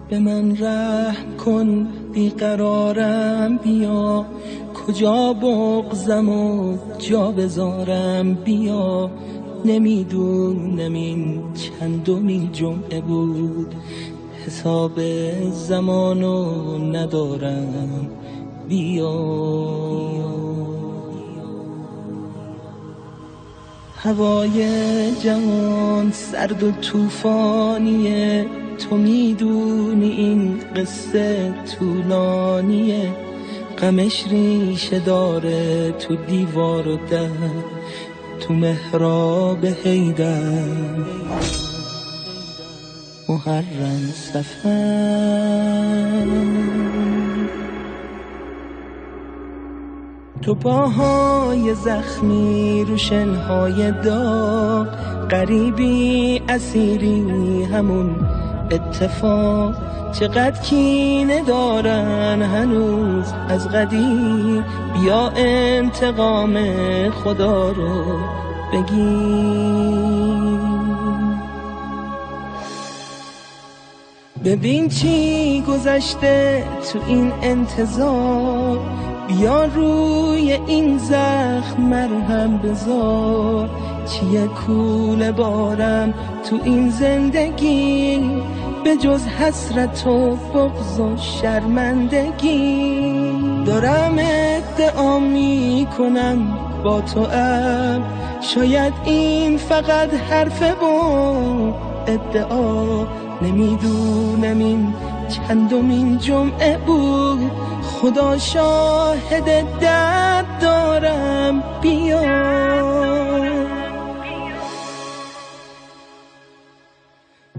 به من رحم کن بیقرارم بیا، کجا بغضم و جا بذارم بیا. نمیدونم این چندمین جمعه بود، حساب زمانو ندارم بیا. هوای جهان سرد و طوفانیه، تو میدونی این قصه طولانیه. غمش ریشه داره تو دیوار و در، تو محراب حیدر محرم سفر. تو پاهای زخمی رو شنهای داغ، غریبی اسیری همون اتفاق. چقدر کینه دارن هنوز از قدیم، بیا انتقام خدا رو بگیر. ببین چی گذشته تو این انتظار، بیا روی این زخم مرهم بذار. چیه کوله بارم تو این زندگی، به جز حسرت و بغض و شرمندگی. دارم ادعا میکنم با تو ام، شاید این فقط حرفه و ادعا. نمیدونم این چندمین جمعه بود، خدا شاهد درد دارم بیا.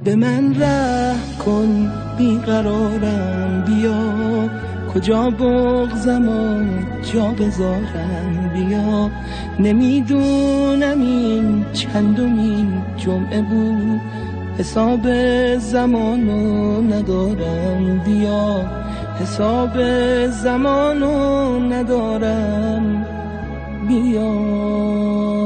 به من رحم کن بیقرارم بیا، کجا بغضم و جا بذارم بیا. نمیدونم این چندمین جمعه بود، حساب زمانو ندارم بیا. حساب زمانو ندارم بیا.